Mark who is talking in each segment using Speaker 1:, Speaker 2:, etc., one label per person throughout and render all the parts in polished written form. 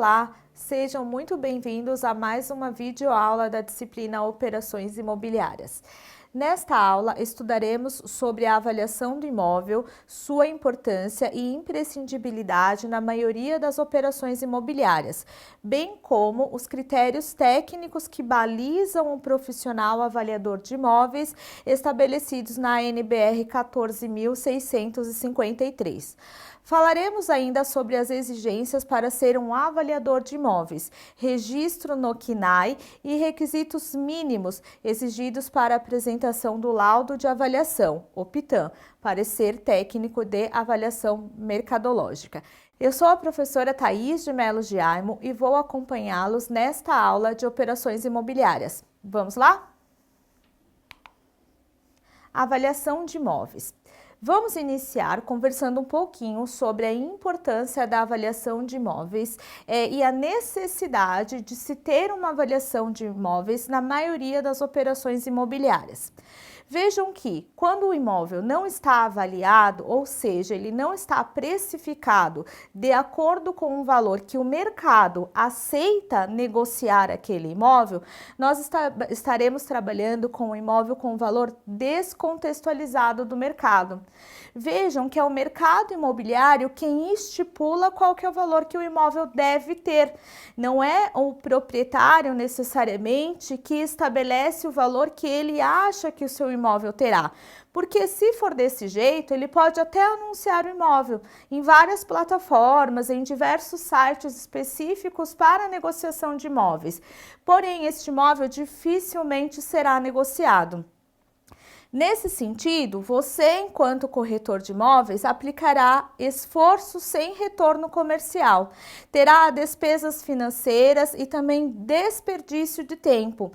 Speaker 1: Olá, sejam muito bem-vindos a mais uma videoaula da disciplina Operações Imobiliárias. Nesta aula, estudaremos sobre a avaliação do imóvel, sua importância e imprescindibilidade na maioria das operações imobiliárias, bem como os critérios técnicos que balizam o profissional avaliador de imóveis estabelecidos na ANBR 14.653. Falaremos ainda sobre as exigências para ser um avaliador de imóveis, registro no CNAE e requisitos mínimos exigidos para a apresentação do laudo de avaliação, o PITAM, parecer técnico de avaliação mercadológica. Eu sou a professora Thaís de Melo Giaimo e vou acompanhá-los nesta aula de operações imobiliárias. Vamos lá? Avaliação de imóveis. Vamos iniciar conversando um pouquinho sobre a importância da avaliação de imóveis e a necessidade de se ter uma avaliação de imóveis na maioria das operações imobiliárias. Vejam que, quando o imóvel não está avaliado, ou seja, ele não está precificado de acordo com o valor que o mercado aceita negociar aquele imóvel, nós estaremos trabalhando com o imóvel com valor descontextualizado do mercado. Vejam que é o mercado imobiliário quem estipula qual que é o valor que o imóvel deve ter. Não é o proprietário necessariamente que estabelece o valor que ele acha que o seu imóvel terá. Porque se for desse jeito, ele pode até anunciar o imóvel em várias plataformas, em diversos sites específicos para negociação de imóveis. Porém, este imóvel dificilmente será negociado. Nesse sentido, você, enquanto corretor de imóveis, aplicará esforço sem retorno comercial, terá despesas financeiras e também desperdício de tempo.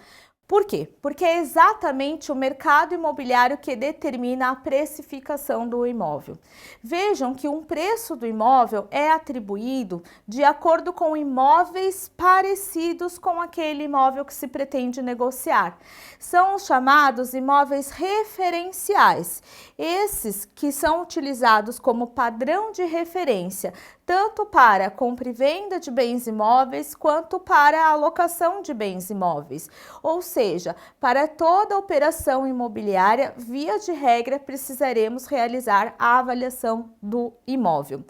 Speaker 1: Por quê? Porque é exatamente o mercado imobiliário que determina a precificação do imóvel. Vejam que um preço do imóvel é atribuído de acordo com imóveis parecidos com aquele imóvel que se pretende negociar. São os chamados imóveis referenciais, esses que são utilizados como padrão de referência, tanto para a compra e venda de bens imóveis, quanto para a alocação de bens imóveis. Ou seja, para toda operação imobiliária, via de regra, precisaremos realizar a avaliação do imóvel.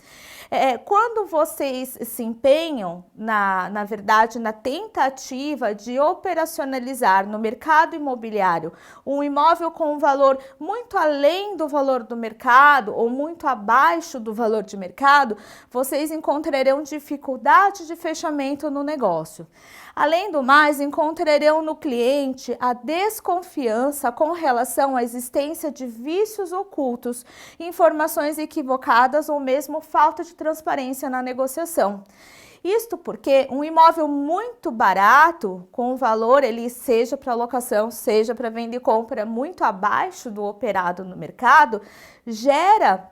Speaker 1: Quando vocês se empenham, na verdade, na tentativa de operacionalizar no mercado imobiliário um imóvel com um valor muito além do valor do mercado ou muito abaixo do valor de mercado, vocês encontrarão dificuldade de fechamento no negócio. Além do mais, encontrarão no cliente a desconfiança com relação à existência de vícios ocultos, informações equivocadas ou mesmo falta de transparência na negociação. Isto porque um imóvel muito barato, com o valor, ele seja para locação, seja para venda e compra, muito abaixo do operado no mercado, gera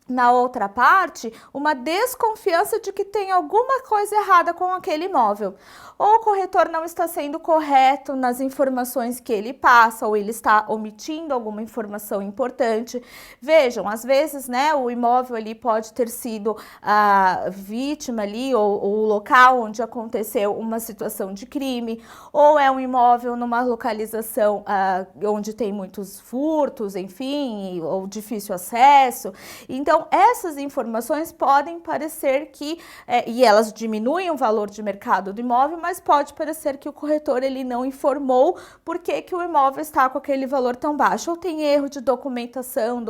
Speaker 1: na outra parte, uma desconfiança de que tem alguma coisa errada com aquele imóvel. Ou o corretor não está sendo correto nas informações que ele passa, ou ele está omitindo alguma informação importante. Vejam, às vezes, né, o imóvel ali pode ter sido a vítima ali, ou o local onde aconteceu uma situação de crime, ou é um imóvel numa localização onde tem muitos furtos, enfim, ou difícil acesso. Então, essas informações podem parecer que, e elas diminuem o valor de mercado do imóvel, mas pode parecer que o corretor ele não informou por que o imóvel está com aquele valor tão baixo. Ou tem erro de documentação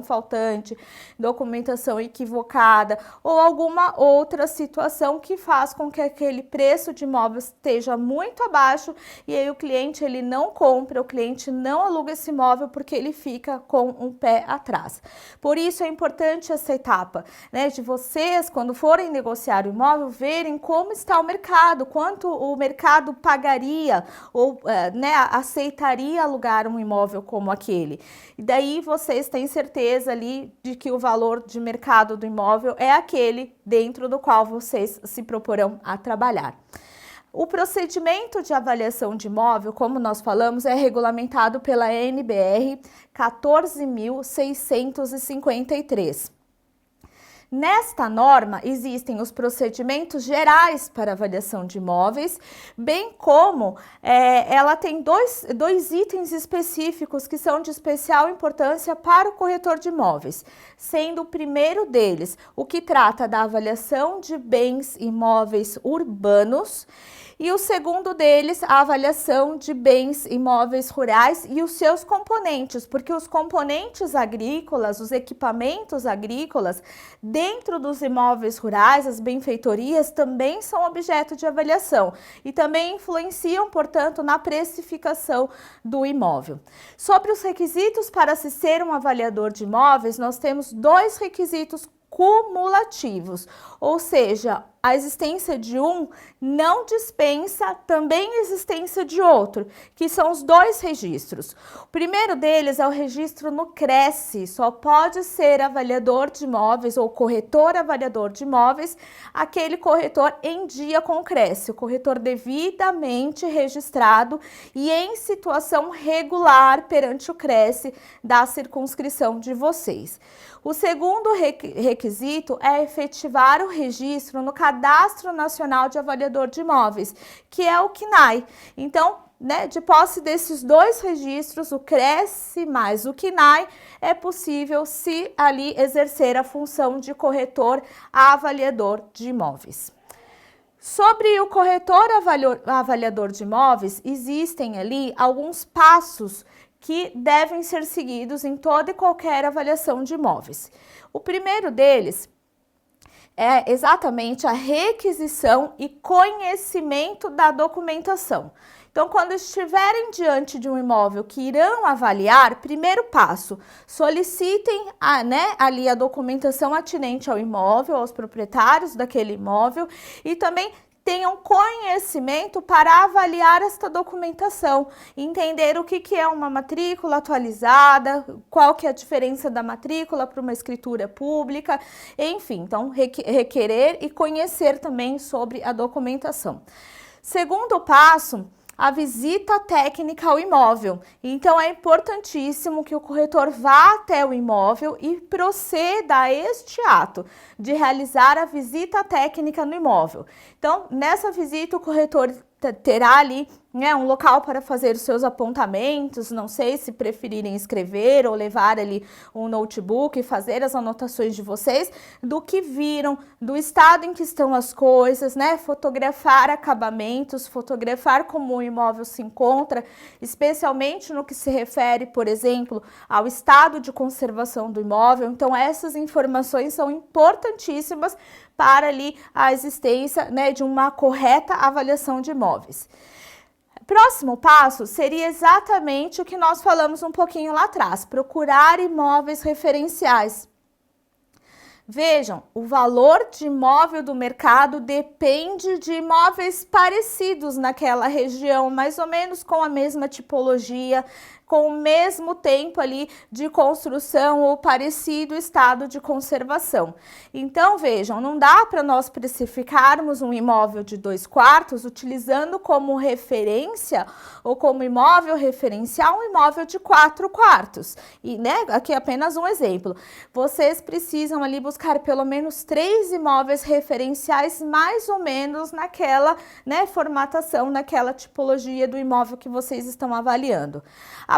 Speaker 1: faltante, documentação equivocada, ou alguma outra situação que faz com que aquele preço de imóvel esteja muito abaixo e aí o cliente ele não compra, o cliente não aluga esse imóvel porque ele fica com um pé atrás. Por isso é importante essa etapa, né, de vocês, quando forem negociar o imóvel, verem como está o mercado, quanto o mercado pagaria ou aceitaria alugar um imóvel como aquele. E daí vocês têm certeza ali de que o valor de mercado do imóvel é aquele dentro do qual vocês se proporão a trabalhar. O procedimento de avaliação de imóvel, como nós falamos, é regulamentado pela ANBR 14.653. Nesta norma, existem os procedimentos gerais para avaliação de imóveis, bem como ela tem dois itens específicos que são de especial importância para o corretor de imóveis, sendo o primeiro deles o que trata da avaliação de bens imóveis urbanos, e o segundo deles, a avaliação de bens imóveis rurais e os seus componentes, porque os componentes agrícolas, os equipamentos agrícolas, dentro dos imóveis rurais, as benfeitorias, também são objeto de avaliação e também influenciam, portanto, na precificação do imóvel. Sobre os requisitos para se ser um avaliador de imóveis, nós temos dois requisitos cumulativos, ou seja, a existência de um não dispensa também a existência de outro, que são os dois registros. O primeiro deles é o registro no CRESSE, só pode ser avaliador de imóveis ou corretor avaliador de imóveis, aquele corretor em dia com o CRESSE, o corretor devidamente registrado e em situação regular perante o CRESSE da circunscrição de vocês. O segundo requisito é efetivar o registro no Cadastro Nacional de Avaliador de Imóveis, que é o CNAE. Então, de posse desses dois registros, o CRESSE mais o CNAE, é possível se ali exercer a função de corretor avaliador de imóveis. Sobre o corretor avaliador de imóveis, existem ali alguns passos que devem ser seguidos em toda e qualquer avaliação de imóveis. O primeiro deles é exatamente a requisição e conhecimento da documentação. Então, quando estiverem diante de um imóvel que irão avaliar, primeiro passo, solicitem ali a documentação atinente ao imóvel, aos proprietários daquele imóvel e também tenham conhecimento para avaliar esta documentação, entender o que é uma matrícula atualizada, qual que é a diferença da matrícula para uma escritura pública, enfim, então requerer e conhecer também sobre a documentação. Segundo passo, a visita técnica ao imóvel. Então, é importantíssimo que o corretor vá até o imóvel e proceda a este ato de realizar a visita técnica no imóvel. Então, nessa visita, o corretor terá ali um local para fazer os seus apontamentos, não sei se preferirem escrever ou levar ali um notebook e fazer as anotações de vocês, do que viram, do estado em que estão as coisas, fotografar acabamentos, fotografar como o imóvel se encontra, especialmente no que se refere, por exemplo, ao estado de conservação do imóvel. Então, essas informações são importantíssimas para ali a existência de uma correta avaliação de imóveis. Próximo passo seria exatamente o que nós falamos um pouquinho lá atrás, procurar imóveis referenciais. Vejam, o valor de imóvel do mercado depende de imóveis parecidos naquela região, mais ou menos com a mesma tipologia, com o mesmo tempo ali de construção ou parecido estado de conservação. Então, vejam, não dá para nós precificarmos um imóvel de 2 quartos utilizando como referência ou como imóvel referencial um imóvel de 4 quartos. E, aqui apenas um exemplo. Vocês precisam ali buscar pelo menos 3 imóveis referenciais mais ou menos naquela, formatação, naquela tipologia do imóvel que vocês estão avaliando.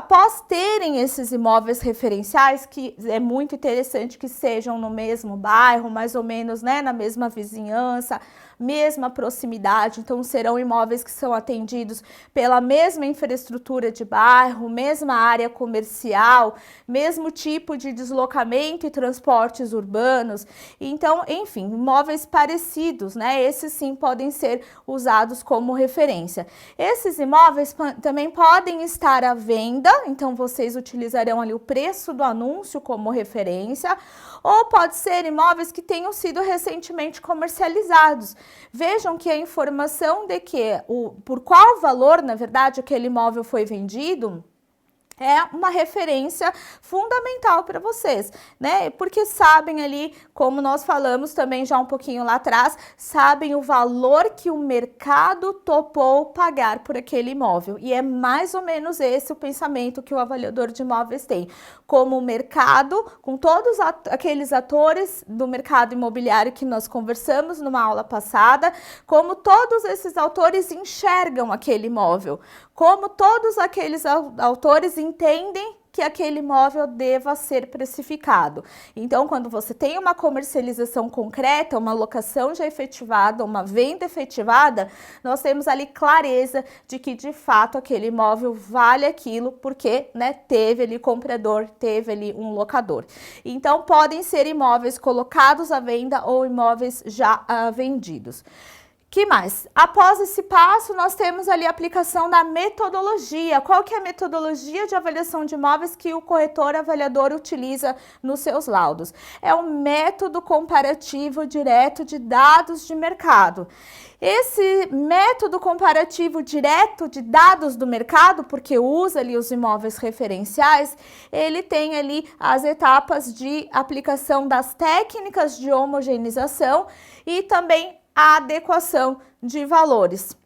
Speaker 1: Após terem esses imóveis referenciais, que é muito interessante que sejam no mesmo bairro, mais ou menos, na mesma vizinhança, mesma proximidade, então serão imóveis que são atendidos pela mesma infraestrutura de bairro, mesma área comercial, mesmo tipo de deslocamento e transportes urbanos. Então, enfim, imóveis parecidos, esses sim podem ser usados como referência. Esses imóveis também podem estar à venda, então vocês utilizarão ali o preço do anúncio como referência, ou pode ser imóveis que tenham sido recentemente comercializados. Vejam que a informação de que por qual valor, na verdade, aquele imóvel foi vendido é uma referência fundamental para vocês, né? Porque sabem ali, como nós falamos também já um pouquinho lá atrás, sabem o valor que o mercado topou pagar por aquele imóvel. E é mais ou menos esse o pensamento que o avaliador de imóveis tem. Como o mercado, com todos aqueles atores do mercado imobiliário que nós conversamos numa aula passada, como todos esses autores enxergam aquele imóvel, como todos aqueles autores entendem que aquele imóvel deva ser precificado. Então, quando você tem uma comercialização concreta, uma locação já efetivada, uma venda efetivada, nós temos ali clareza de que, de fato, aquele imóvel vale aquilo, porque, né, teve ali comprador, teve ali um locador. Então, podem ser imóveis colocados à venda ou imóveis já vendidos. Que mais? Após esse passo, nós temos ali a aplicação da metodologia. Qual que é a metodologia de avaliação de imóveis que o corretor avaliador utiliza nos seus laudos? É o método comparativo direto de dados de mercado. Esse método comparativo direto de dados do mercado, porque usa ali os imóveis referenciais, ele tem ali as etapas de aplicação das técnicas de homogeneização e também a adequação de valores.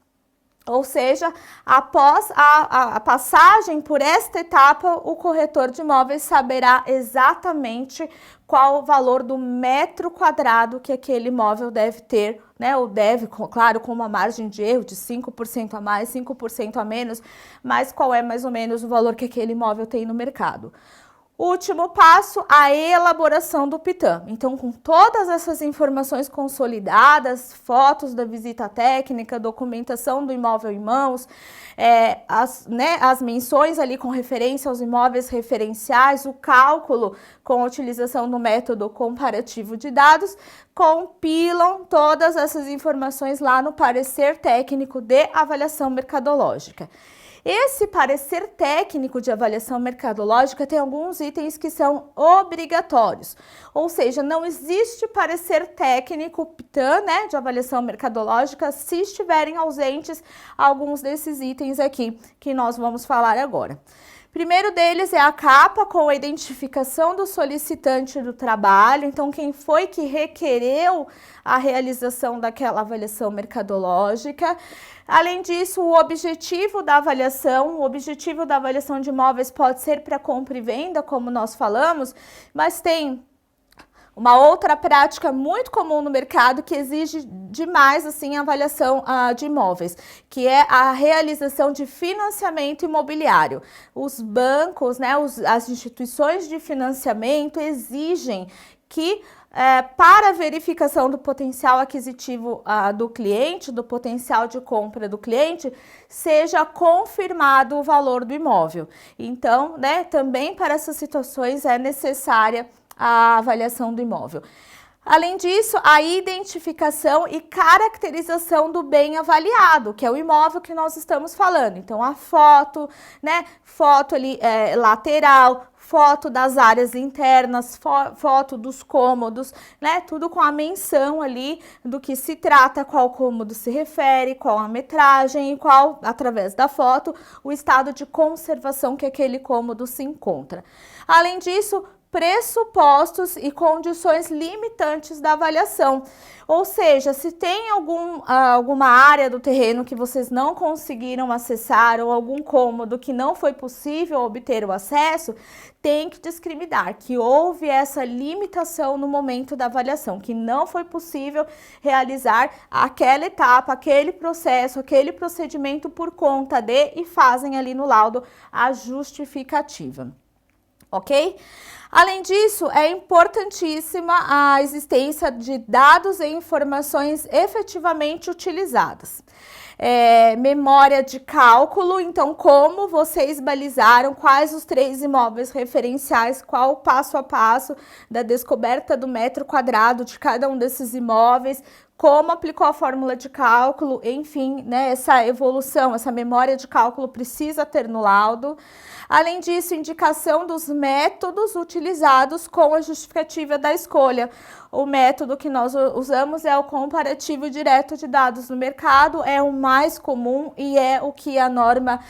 Speaker 1: Ou seja, após a passagem por esta etapa, o corretor de imóveis saberá exatamente qual o valor do metro quadrado que aquele imóvel deve ter, né? Ou deve, claro, com uma margem de erro de 5% a mais, 5% a menos, mas qual é mais ou menos o valor que aquele imóvel tem no mercado. Último passo, a elaboração do PITAM. Então, com todas essas informações consolidadas, fotos da visita técnica, documentação do imóvel em mãos, as menções ali com referência aos imóveis referenciais, o cálculo com a utilização do método comparativo de dados, compilam todas essas informações lá no parecer técnico de avaliação mercadológica. Esse parecer técnico de avaliação mercadológica tem alguns itens que são obrigatórios, ou seja, não existe parecer técnico PITAM, né, de avaliação mercadológica, se estiverem ausentes alguns desses itens aqui que nós vamos falar agora. Primeiro deles é a capa com a identificação do solicitante do trabalho, então quem foi que requereu a realização daquela avaliação mercadológica. Além disso, o objetivo da avaliação de imóveis pode ser para compra e venda, como nós falamos, mas tem uma outra prática muito comum no mercado que exige demais assim, a avaliação de imóveis, que é a realização de financiamento imobiliário. Os bancos, né, as instituições de financiamento exigem que para a verificação do potencial aquisitivo do cliente, do potencial de compra do cliente, seja confirmado o valor do imóvel. Então, né, também para essas situações é necessária a avaliação do imóvel. Além disso, a identificação e caracterização do bem avaliado, que é o imóvel que nós estamos falando. Então, a foto, né, foto ali lateral, foto das áreas internas, foto dos cômodos, né, tudo com a menção ali do que se trata, qual cômodo se refere, qual a metragem e qual, através da foto, o estado de conservação que aquele cômodo se encontra. Além disso, pressupostos e condições limitantes da avaliação. Ou seja, se tem alguma área do terreno que vocês não conseguiram acessar ou algum cômodo que não foi possível obter o acesso, tem que discriminar que houve essa limitação no momento da avaliação, que não foi possível realizar aquela etapa, aquele processo, aquele procedimento por conta de, e fazem ali no laudo a justificativa. Ok? Além disso, é importantíssima a existência de dados e informações efetivamente utilizadas. Memória de cálculo, então como vocês balizaram quais os 3 imóveis referenciais, qual o passo a passo da descoberta do metro quadrado de cada um desses imóveis, como aplicou a fórmula de cálculo, enfim, né, essa evolução, essa memória de cálculo precisa ter no laudo. Além disso, indicação dos métodos utilizados com a justificativa da escolha. O método que nós usamos é o comparativo direto de dados no mercado, é o mais comum e é o que a norma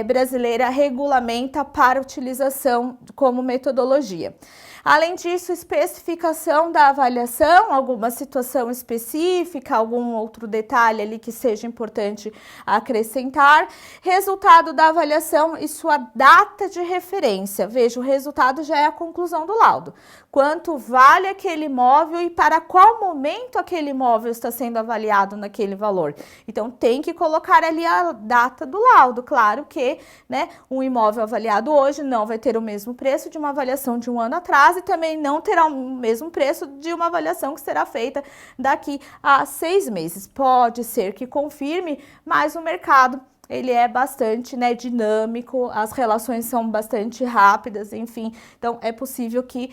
Speaker 1: brasileira regulamenta para utilização como metodologia. Além disso, especificação da avaliação, alguma situação específica, algum outro detalhe ali que seja importante acrescentar. Resultado da avaliação e sua data de referência. Veja, o resultado já é a conclusão do laudo. Quanto vale aquele imóvel e para qual momento aquele imóvel está sendo avaliado naquele valor. Então, tem que colocar ali a data do laudo. Claro que, né, um imóvel avaliado hoje não vai ter o mesmo preço de uma avaliação de um ano atrás e também não terá o mesmo preço de uma avaliação que será feita daqui a 6 meses. Pode ser que confirme, mas o mercado ele é bastante, né, dinâmico, as relações são bastante rápidas, enfim, então é possível que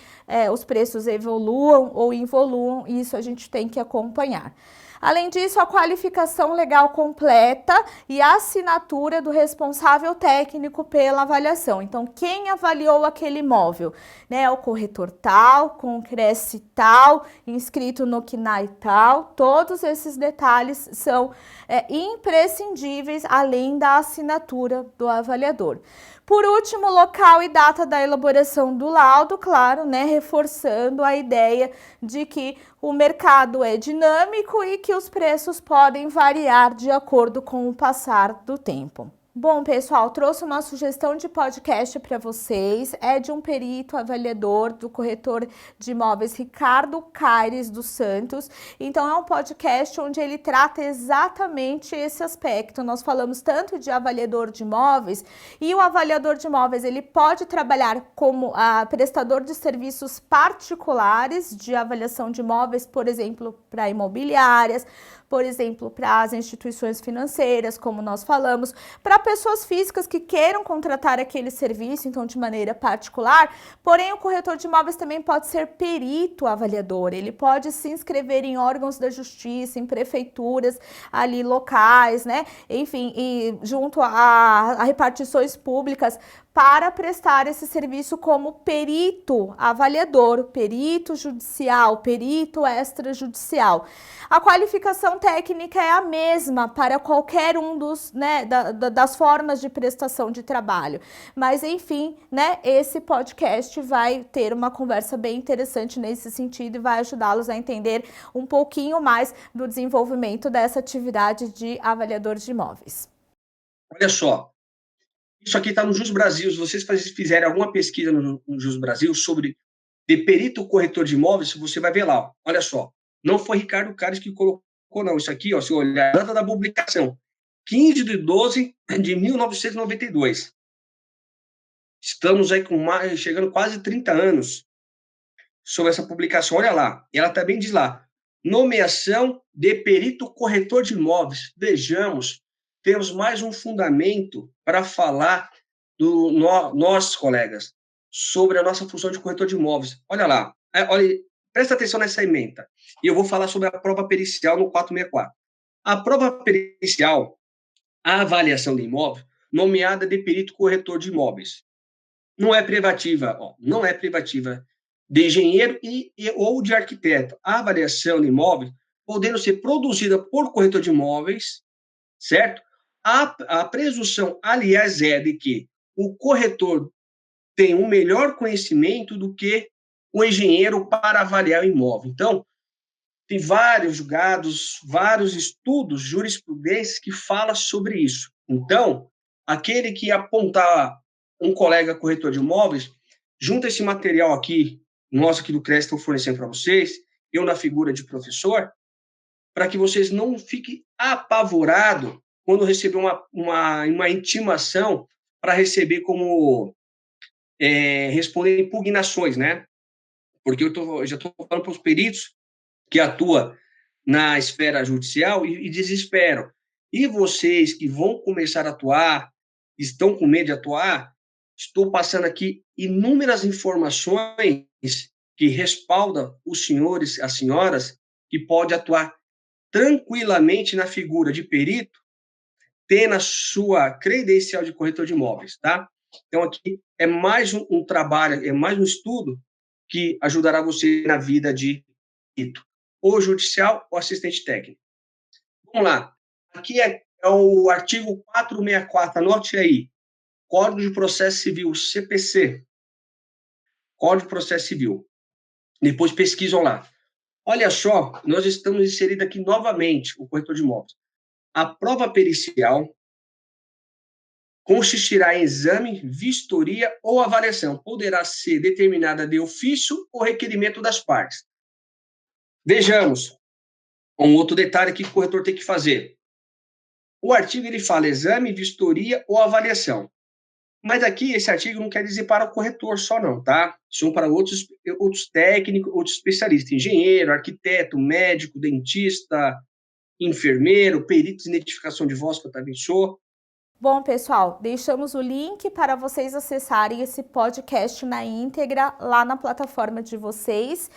Speaker 1: os preços evoluam ou involuam e isso a gente tem que acompanhar. Além disso, a qualificação legal completa e a assinatura do responsável técnico pela avaliação. Então, quem avaliou aquele imóvel? Né, o corretor tal, com o Cresce tal, inscrito no CNAE tal, todos esses detalhes são imprescindíveis, além da assinatura do avaliador. Por último, local e data da elaboração do laudo, claro, né, reforçando a ideia de que o mercado é dinâmico e que os preços podem variar de acordo com o passar do tempo. Bom, pessoal, trouxe uma sugestão de podcast para vocês, é de um perito avaliador do corretor de imóveis Ricardo Caires dos Santos. Então é um podcast onde ele trata exatamente esse aspecto. Nós falamos tanto de avaliador de imóveis e o avaliador de imóveis ele pode trabalhar como prestador de serviços particulares de avaliação de imóveis, por exemplo, para imobiliárias, por exemplo, para as instituições financeiras, como nós falamos, para pessoas físicas que queiram contratar aquele serviço, então de maneira particular, porém o corretor de imóveis também pode ser perito avaliador, ele pode se inscrever em órgãos da justiça, em prefeituras ali locais, né, enfim, e junto a repartições públicas, para prestar esse serviço como perito avaliador, perito judicial, perito extrajudicial. A qualificação técnica é a mesma para qualquer um das formas de prestação de trabalho. Mas, enfim, né, esse podcast vai ter uma conversa bem interessante nesse sentido e vai ajudá-los a entender um pouquinho mais do desenvolvimento dessa atividade de avaliador de imóveis.
Speaker 2: Olha só, isso aqui está no Jus Brasil. Se vocês fizerem alguma pesquisa no Jus Brasil sobre de perito corretor de imóveis, você vai ver lá. Ó. Olha só, não foi Ricardo Caires que colocou, não. Isso aqui, ó, se olhar a data da publicação, 15 de 12 de 1992. Estamos aí chegando quase 30 anos sobre essa publicação. Olha lá, ela também diz lá, nomeação de perito corretor de imóveis. Vejamos, temos mais um fundamento para falar nós, colegas, sobre a nossa função de corretor de imóveis. Olha lá, olha, presta atenção nessa ementa. E eu vou falar sobre a prova pericial no 464. A prova pericial, a avaliação de imóvel, nomeada de perito corretor de imóveis. Não é privativa, não é privativa de engenheiro ou de arquiteto. A avaliação de imóveis, podendo ser produzida por corretor de imóveis, certo? A presunção, aliás, é de que o corretor tem um melhor conhecimento do que o engenheiro para avaliar o imóvel. Então, tem vários julgados, vários estudos, jurisprudências que falam sobre isso. Então, aquele que apontar um colega corretor de imóveis, junta esse material aqui, nós aqui do CRES estamos fornecendo para vocês, eu na figura de professor, para que vocês não fiquem apavorados quando receber uma intimação para receber como responder impugnações, né? Porque eu já estou falando para os peritos que atuam na esfera judicial e desesperam. E vocês que vão começar a atuar, estão com medo de atuar, estou passando aqui inúmeras informações que respaldam os senhores, as senhoras, que pode atuar tranquilamente na figura de perito, tendo a sua credencial de corretor de imóveis, tá? Então, aqui é mais um trabalho, é mais um estudo que ajudará você na vida de perito, ou judicial ou assistente técnico. Vamos lá. Aqui é É o artigo 464, anote aí. Código de Processo Civil, CPC. Código de Processo Civil. Depois pesquisam lá. Olha só, nós estamos inseridos aqui novamente, o corretor de imóveis. A prova pericial consistirá em exame, vistoria ou avaliação. Poderá ser determinada de ofício ou requerimento das partes. Vejamos um outro detalhe que o corretor tem que fazer. O artigo ele fala exame, vistoria ou avaliação. Mas aqui esse artigo não quer dizer para o corretor só não, tá? São para outros técnicos, outros especialistas, engenheiro, arquiteto, médico, dentista, enfermeiro, peritos em identificação de voz, que eu também sou.
Speaker 1: Bom, pessoal, deixamos o link para vocês acessarem esse podcast na íntegra lá na plataforma de vocês.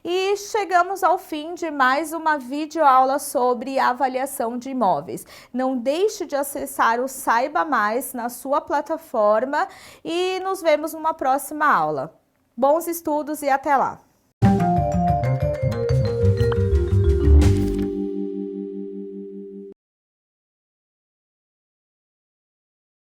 Speaker 1: E chegamos ao fim de mais uma videoaula sobre avaliação de imóveis. Não deixe de acessar o Saiba Mais na sua plataforma e nos vemos numa próxima aula. Bons estudos e até lá!